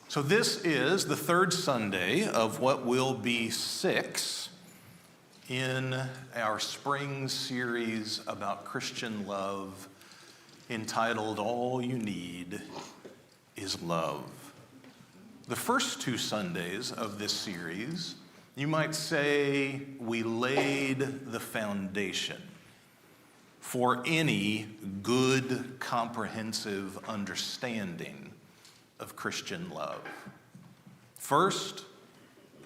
So this is the third Sunday of what will be 6 in our spring series about Christian love entitled All You Need is Love. The first 2 Sundays of this series, you might say we laid the foundation for any good, comprehensive understanding of Christian love. First,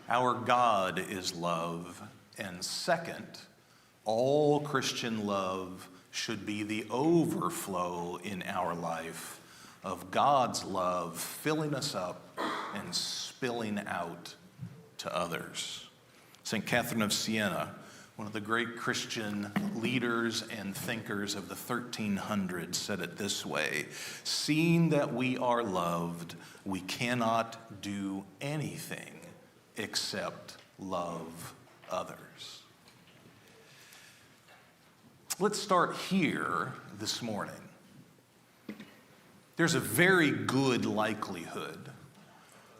our God is love, and second, all Christian love should be the overflow in our life of God's love filling us up and spilling out to others. St. Catherine of Siena, one of the great Christian leaders and thinkers of the 1300s, said it this way: seeing that we are loved, we cannot do anything except love others. Let's start here this morning. There's a very good likelihood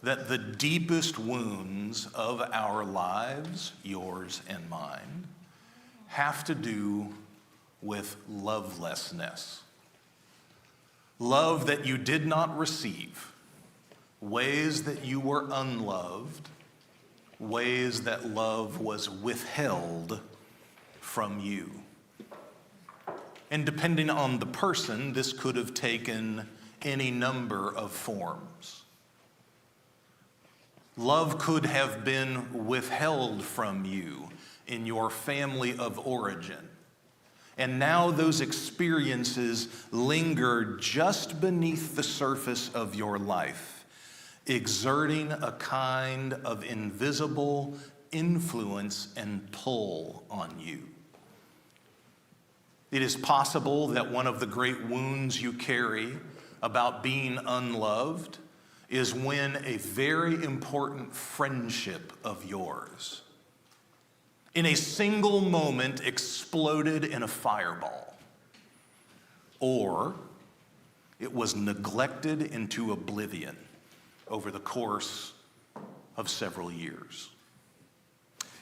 that the deepest wounds of our lives, yours and mine, have to do with lovelessness. Love that you did not receive, ways that you were unloved, ways that love was withheld from you. And depending on the person, this could have taken any number of forms. Love could have been withheld from you in your family of origin. And now those experiences linger just beneath the surface of your life, exerting a kind of invisible influence and pull on you. It is possible that one of the great wounds you carry about being unloved is when a very important friendship of yours, in a single moment, exploded in a fireball, or it was neglected into oblivion over the course of several years.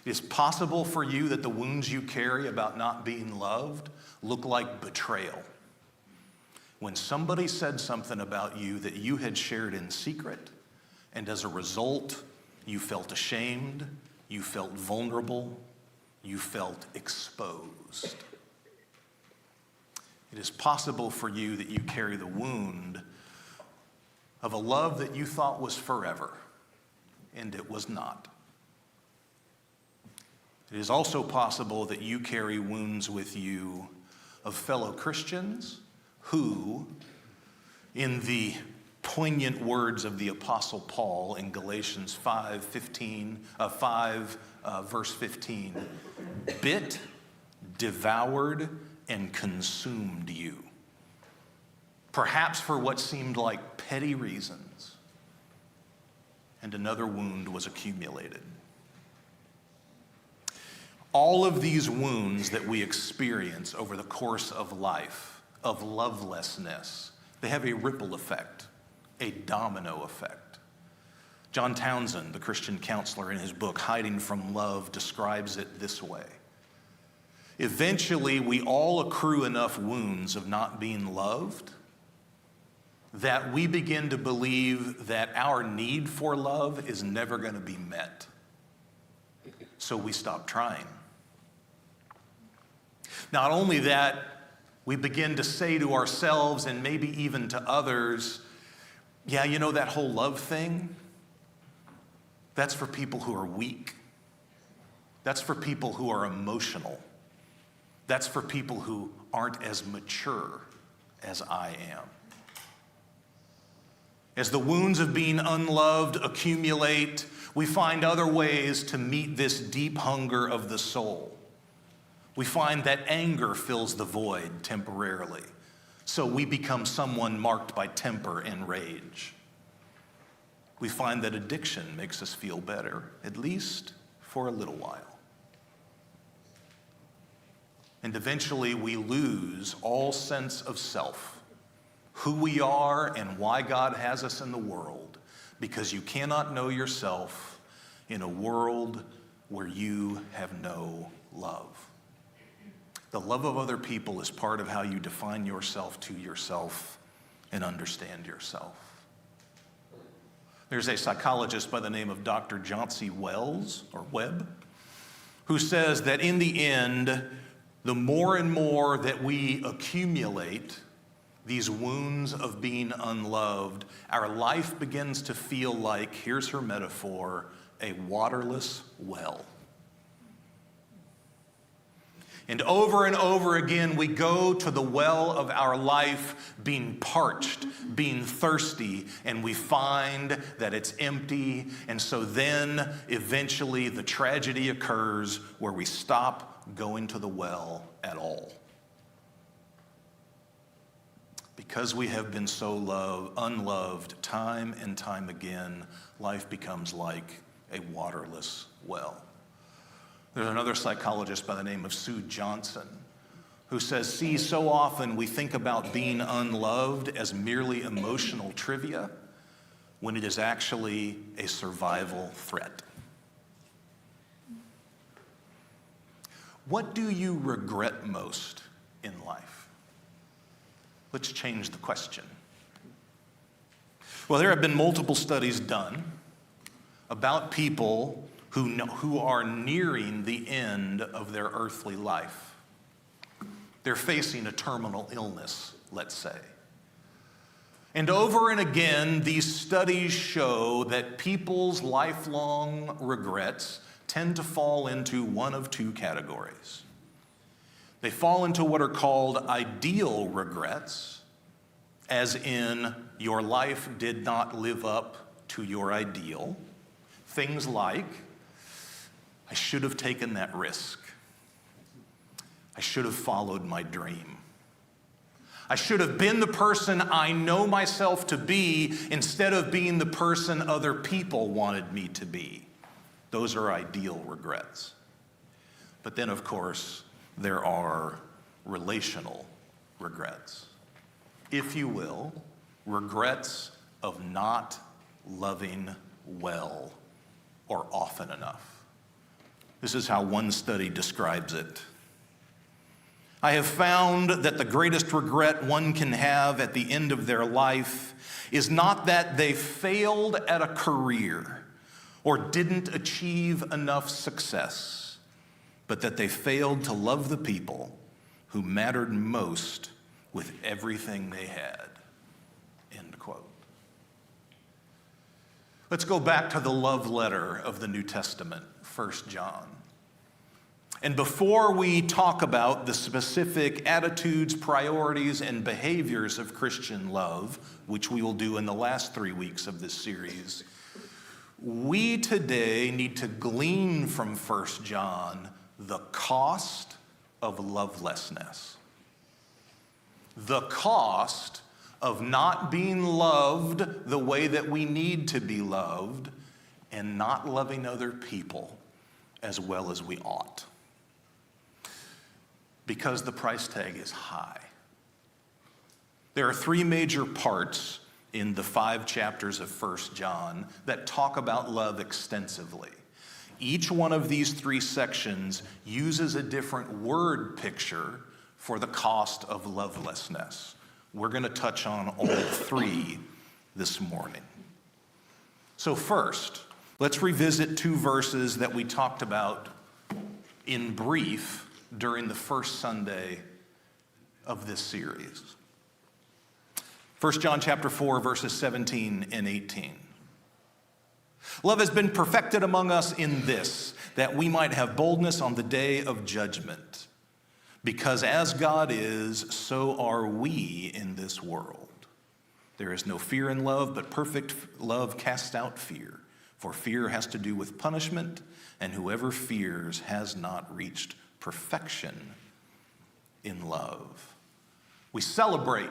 It is possible for you that the wounds you carry about not being loved look like betrayal. When somebody said something about you that you had shared in secret, and as a result, you felt ashamed, you felt vulnerable, you felt exposed. It is possible for you that you carry the wound of a love that you thought was forever, and it was not. It is also possible that you carry wounds with you of fellow Christians who, in the poignant words of the Apostle Paul in Galatians 5, verse 15, bit, devoured, and consumed you. Perhaps for what seemed like petty reasons, and another wound was accumulated. All of these wounds that we experience over the course of life, of lovelessness, they have a ripple effect, a domino effect. John Townsend, the Christian counselor, in his book Hiding from Love, describes it this way: eventually, we all accrue enough wounds of not being loved that we begin to believe that our need for love is never going to be met. So we stop trying. Not only that, we begin to say to ourselves and maybe even to others, yeah, you know, that whole love thing, that's for people who are weak. That's for people who are emotional. That's for people who aren't as mature as I am. As the wounds of being unloved accumulate, we find other ways to meet this deep hunger of the soul. We find that anger fills the void temporarily, so we become someone marked by temper and rage. We find that addiction makes us feel better, at least for a little while. And eventually we lose all sense of self, who we are and why God has us in the world, because you cannot know yourself in a world where you have no love. The love of other people is part of how you define yourself to yourself and understand yourself. There's a psychologist by the name of Dr. Chauncey Webb, who says that in the end, the more and more that we accumulate these wounds of being unloved, our life begins to feel like, here's her metaphor, a waterless well. And over again, we go to the well of our life being parched, being thirsty, and we find that it's empty. And so then eventually the tragedy occurs where we stop going to the well at all. Because we have been so unloved time and time again, life becomes like a waterless well. There's another psychologist by the name of Sue Johnson who says, see, so often we think about being unloved as merely emotional trivia when it is actually a survival threat. What do you regret most in life? Let's change the question. Well, there have been multiple studies done about people who are nearing the end of their earthly life. They're facing a terminal illness, let's say. And over and again, these studies show that people's lifelong regrets tend to fall into one of two categories. They fall into what are called ideal regrets, as in your life did not live up to your ideal. Things like, I should have taken that risk. I should have followed my dream. I should have been the person I know myself to be instead of being the person other people wanted me to be. Those are ideal regrets. But then, of course, there are relational regrets. If you will, regrets of not loving well or often enough. This is how one study describes it. I have found that the greatest regret one can have at the end of their life is not that they failed at a career or didn't achieve enough success, but that they failed to love the people who mattered most with everything they had. End quote. Let's go back to the love letter of the New Testament, 1 John. And before we talk about the specific attitudes, priorities, and behaviors of Christian love, which we will do in the last 3 weeks of this series, we today need to glean from 1 John the cost of lovelessness. The cost of not being loved the way that we need to be loved and not loving other people as well as we ought. Because the price tag is high. There are 3 major parts in the 5 chapters of 1 John that talk about love extensively. Each one of these 3 sections uses a different word picture for the cost of lovelessness. We're going to touch on all 3 this morning. So first, let's revisit 2 verses that we talked about in brief during the first Sunday of this series. 1 John chapter 4, verses 17 and 18. Love has been perfected among us in this, that we might have boldness on the day of judgment. Because as God is, so are we in this world. There is no fear in love, but perfect love casts out fear. For fear has to do with punishment, and whoever fears has not reached perfection in love. We celebrate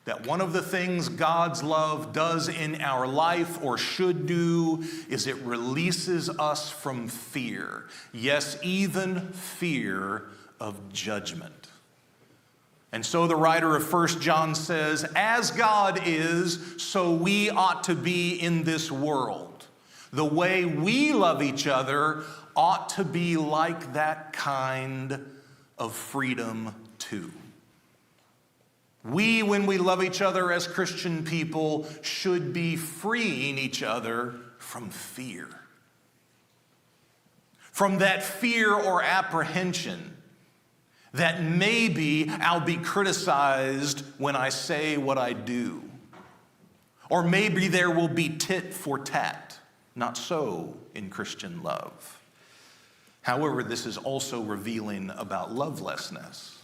that one of the things God's love does in our life, or should do, is it releases us from fear. Yes, even fear of judgment. And so the writer of 1 John says, as God is, so we ought to be in this world. The way we love each other ought to be like that kind of freedom too. We, when we love each other as Christian people, should be freeing each other from fear. From that fear or apprehension that maybe I'll be criticized when I say what I do. Or maybe there will be tit for tat. Not so in Christian love. However, this is also revealing about lovelessness.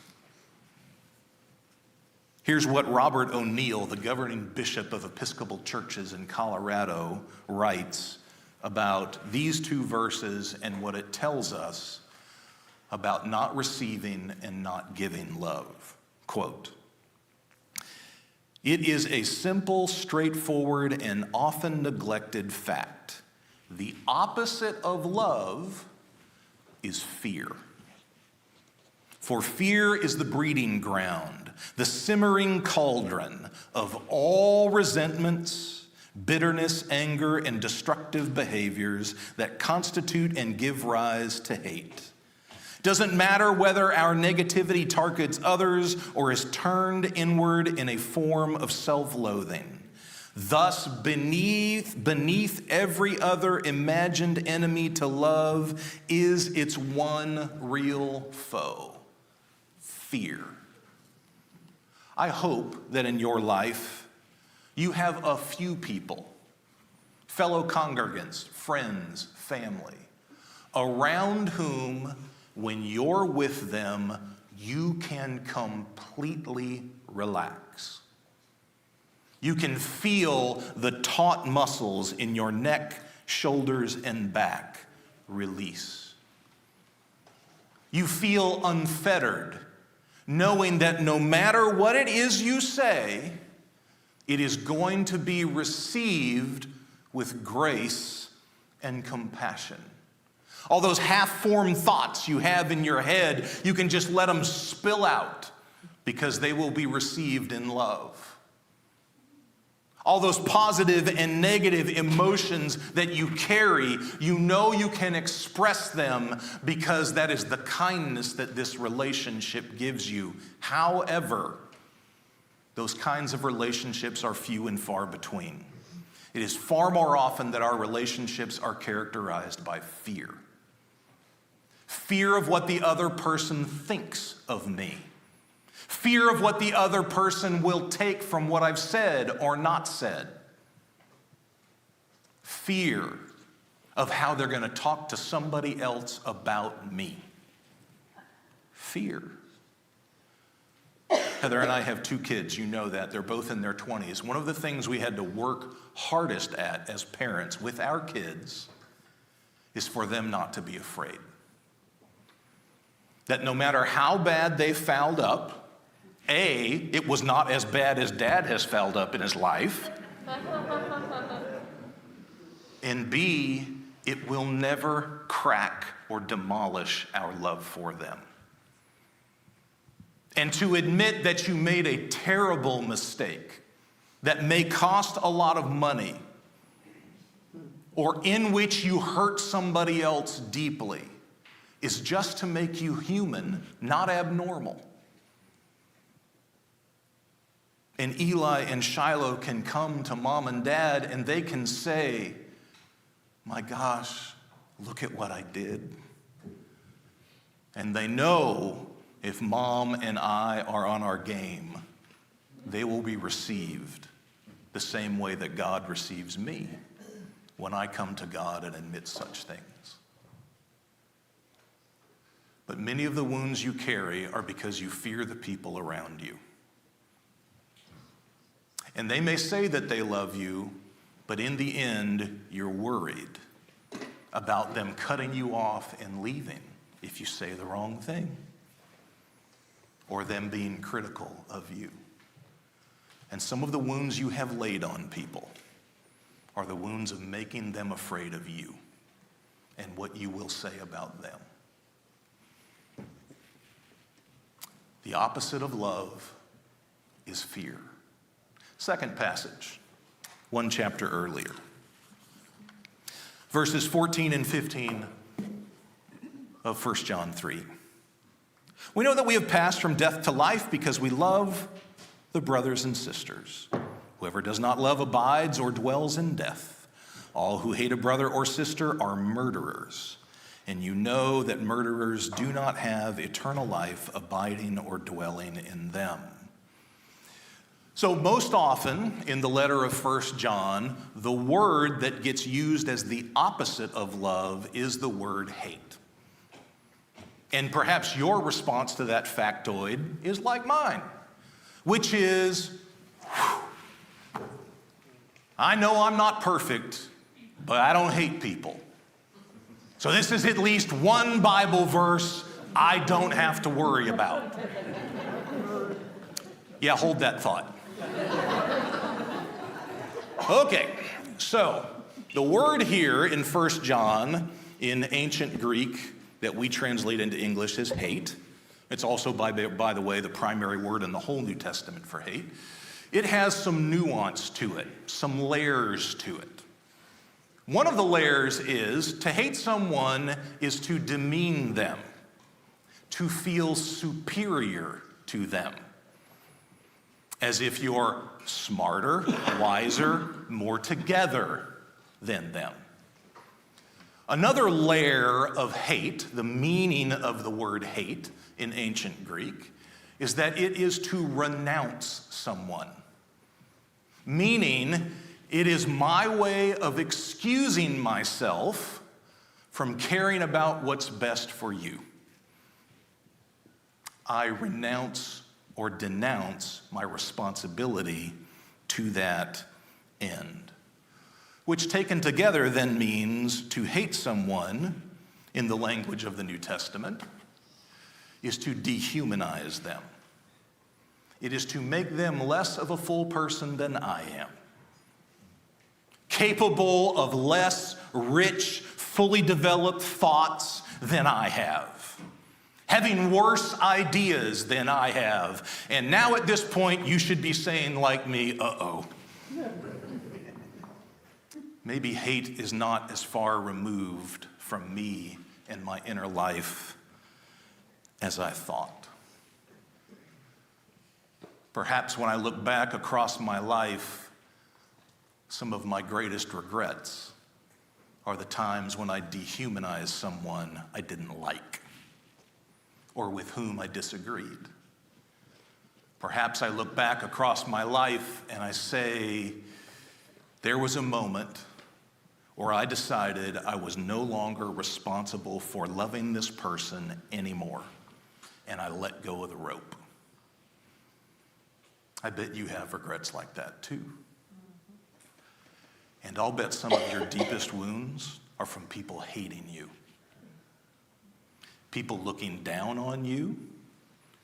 Here's what Robert O'Neill, the governing bishop of Episcopal churches in Colorado, writes about these two verses and what it tells us about not receiving and not giving love. Quote, "It is a simple, straightforward, and often neglected fact. The opposite of love is fear. For fear is the breeding ground, the simmering cauldron of all resentments, bitterness, anger, and destructive behaviors that constitute and give rise to hate. Doesn't matter whether our negativity targets others or is turned inward in a form of self-loathing. Thus, beneath every other imagined enemy to love is its one real foe, fear." I hope that in your life you have a few people, fellow congregants, friends, family, around whom, when you're with them, you can completely relax. You can feel the taut muscles in your neck, shoulders, and back release. You feel unfettered, knowing that no matter what it is you say, it is going to be received with grace and compassion. All those half-formed thoughts you have in your head, you can just let them spill out because they will be received in love. All those positive and negative emotions that you carry, you know you can express them because that is the kindness that this relationship gives you. However, those kinds of relationships are few and far between. It is far more often that our relationships are characterized by fear. Fear of what the other person thinks of me. Fear of what the other person will take from what I've said or not said. Fear of how they're going to talk to somebody else about me. Fear. Heather and I have two kids, you know that. They're both in their 20s. One of the things we had to work hardest at as parents with our kids is for them not to be afraid. That no matter how bad they fouled up, A, it was not as bad as Dad has fouled up in his life, and B, it will never crack or demolish our love for them. And to admit that you made a terrible mistake that may cost a lot of money or in which you hurt somebody else deeply is just to make you human, not abnormal. And Eli and Shiloh can come to Mom and Dad and they can say, "My gosh, look at what I did." And they know if Mom and I are on our game, they will be received the same way that God receives me when I come to God and admit such things. But many of the wounds you carry are because you fear the people around you. And they may say that they love you, but in the end, you're worried about them cutting you off and leaving if you say the wrong thing, or them being critical of you. And some of the wounds you have laid on people are the wounds of making them afraid of you and what you will say about them. The opposite of love is fear. Second passage, one chapter earlier. Verses 14 and 15 of 1 John 3. We know that we have passed from death to life because we love the brothers and sisters. Whoever does not love abides or dwells in death. All who hate a brother or sister are murderers. And you know that murderers do not have eternal life abiding or dwelling in them. So most often in the letter of 1 John, the word that gets used as the opposite of love is the word hate. And perhaps your response to that factoid is like mine, which is, I know I'm not perfect, but I don't hate people. So this is at least one Bible verse I don't have to worry about. Yeah, hold that thought. Okay, so the word here in 1 John in ancient Greek that we translate into English is hate. It's also, by the way, the primary word in the whole New Testament for hate. It has some nuance to it, some layers to it. One of the layers is to hate someone is to demean them, to feel superior to them, as if you're smarter, wiser, more together than them. Another layer of hate, the meaning of the word hate in ancient Greek, is that it is to renounce someone, meaning it is my way of excusing myself from caring about what's best for you. I renounce or denounce my responsibility to that end, which taken together then means to hate someone, in the language of the New Testament, is to dehumanize them. It is to make them less of a full person than I am, capable of less rich, fully developed thoughts than I have, having worse ideas than I have. And now at this point, you should be saying like me, uh-oh. Maybe hate is not as far removed from me and my inner life as I thought. Perhaps when I look back across my life, some of my greatest regrets are the times when I dehumanized someone I didn't like or with whom I disagreed. Perhaps I look back across my life and I say, there was a moment where I decided I was no longer responsible for loving this person anymore, and I let go of the rope. I bet you have regrets like that too. And I'll bet some of your deepest wounds are from people hating you, people looking down on you,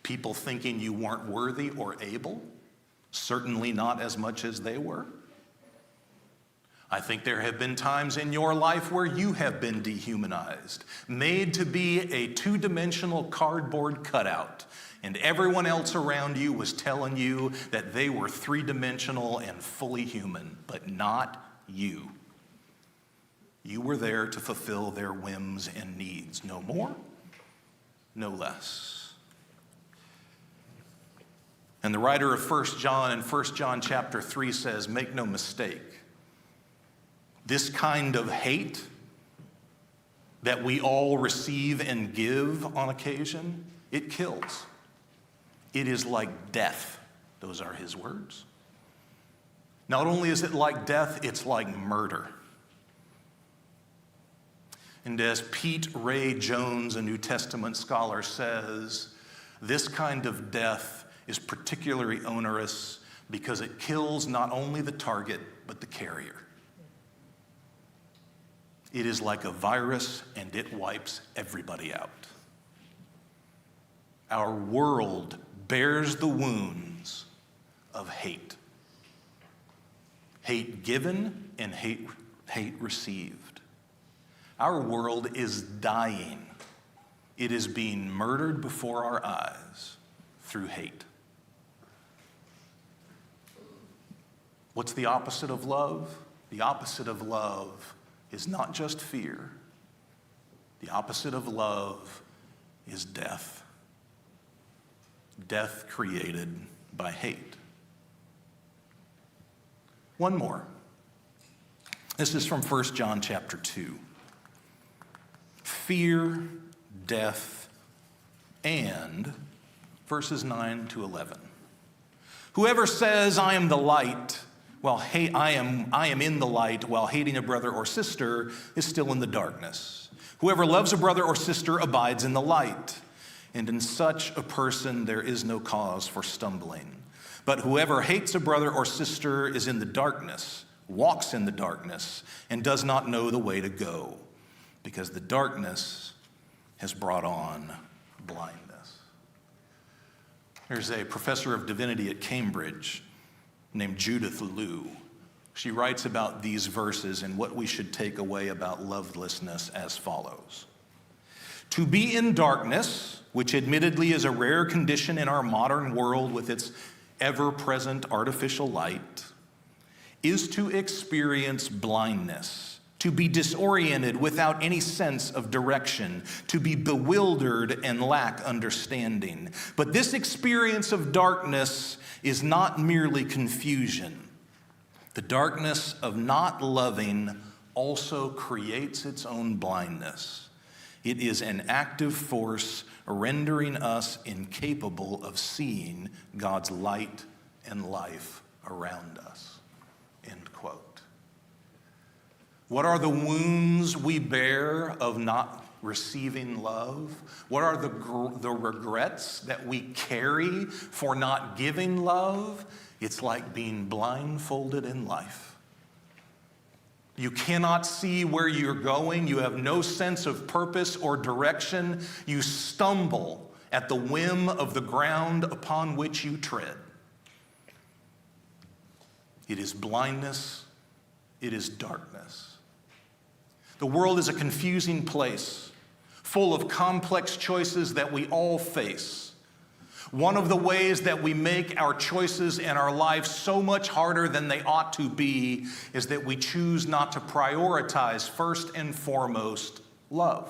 people thinking you weren't worthy or able, certainly not as much as they were. I think there have been times in your life where you have been dehumanized, made to be a two-dimensional cardboard cutout, and everyone else around you was telling you that they were three-dimensional and fully human, but not you. You were there to fulfill their whims and needs, no more, no less. And the writer of 1 John in 1 John chapter 3 says, make no mistake, this kind of hate that we all receive and give on occasion, it kills. It is like death. Those are his words. Not only is it like death, it's like murder. And as Pete Ray Jones, a New Testament scholar, says, this kind of death is particularly onerous because it kills not only the target, but the carrier. It is like a virus, and it wipes everybody out. Our world bears the wounds of hate. Hate given and hate received. Our world is dying. It is being murdered before our eyes. through hate. What's the opposite of love? The opposite of love is not just fear. The opposite of love is death. Death created by hate. One more. This is from 1 John chapter 2. Fear, death, and verses 9 to 11. Whoever says, I am the light, I am in the light, while hating a brother or sister is still in the darkness. Whoever loves a brother or sister abides in the light, and in such a person there is no cause for stumbling. But whoever hates a brother or sister is in the darkness, walks in the darkness, and does not know the way to go, because the darkness has brought on blindness. There's a professor of divinity at Cambridge named Judith Liu. She writes about these verses and what we should take away about lovelessness as follows. To be in darkness, which admittedly is a rare condition in our modern world with its ever-present artificial light, is to experience blindness, to be disoriented without any sense of direction, to be bewildered and lack understanding. But this experience of darkness is not merely confusion. The darkness of not loving also creates its own blindness. It is an active force rendering us incapable of seeing God's light and life around us. End quote. What are the wounds we bear of not receiving love? What are the regrets that we carry for not giving love? It's like being blindfolded in life. You cannot see where you're going. You have no sense of purpose or direction. You stumble at the whim of the ground upon which you tread. It is blindness. It is darkness. The world is a confusing place, full of complex choices that we all face. One of the ways that we make our choices and our lives so much harder than they ought to be is that we choose not to prioritize first and foremost love.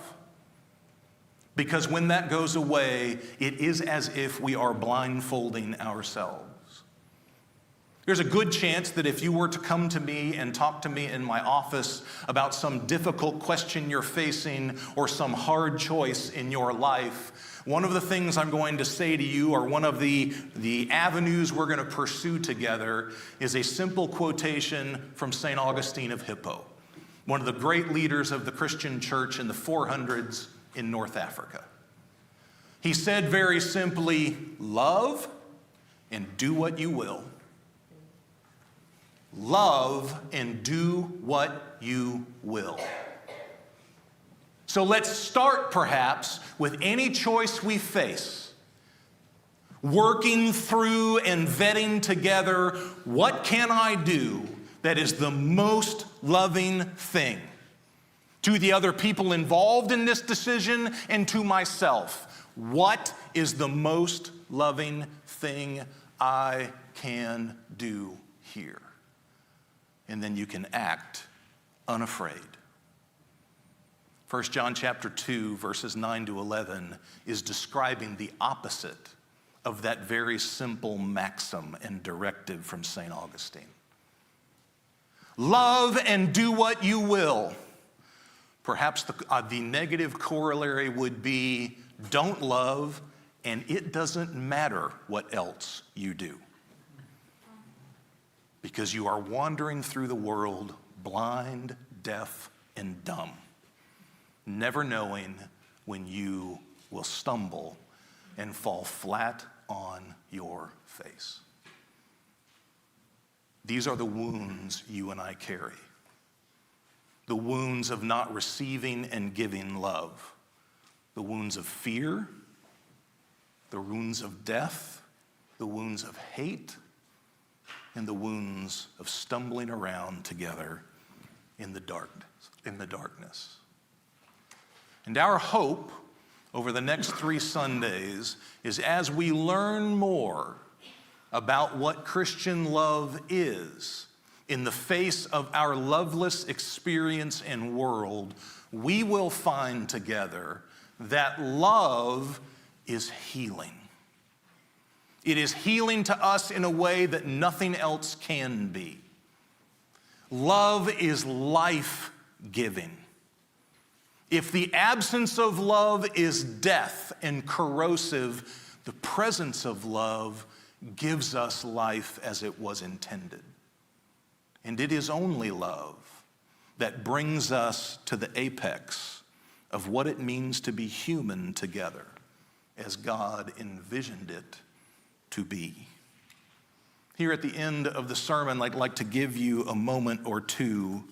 Because when that goes away, it is as if we are blindfolding ourselves. There's a good chance that if you were to come to me and talk to me in my office about some difficult question you're facing or some hard choice in your life, one of the things I'm going to say to you, or one of the avenues we're going to pursue together, is a simple quotation from St. Augustine of Hippo, one of the great leaders of the Christian church in the 400s in North Africa. He said very simply, love and do what you will. Love and do what you will. So let's start perhaps with any choice we face, working through and vetting together, what can I do that is the most loving thing to the other people involved in this decision and to myself? What is the most loving thing I can do here? And then you can act unafraid. 1 John chapter 2, verses 9 to 11 is describing the opposite of that very simple maxim and directive from St. Augustine. Love and do what you will. Perhaps the negative corollary would be don't love and it doesn't matter what else you do. Because you are wandering through the world blind, deaf, and dumb, never knowing when you will stumble and fall flat on your face. These are the wounds you and I carry. The wounds of not receiving and giving love. The wounds of fear, the wounds of death, the wounds of hate, and the wounds of stumbling around together in the darkness. And our hope over the next 3 Sundays is as we learn more about what Christian love is in the face of our loveless experience and world, we will find together that love is healing. It is healing to us in a way that nothing else can be. Love is life-giving. If the absence of love is death and corrosive, the presence of love gives us life as it was intended. And it is only love that brings us to the apex of what it means to be human together as God envisioned it to be. Here at the end of the sermon, I'd like to give you a moment or two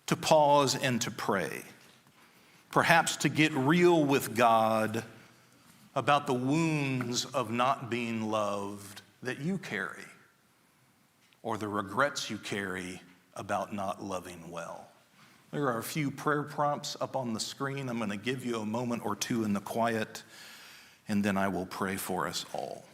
to pause and to pray. Perhaps to get real with God about the wounds of not being loved that you carry, or the regrets you carry about not loving well. There are a few prayer prompts up on the screen. I'm going to give you a moment or two in the quiet, and then I will pray for us all.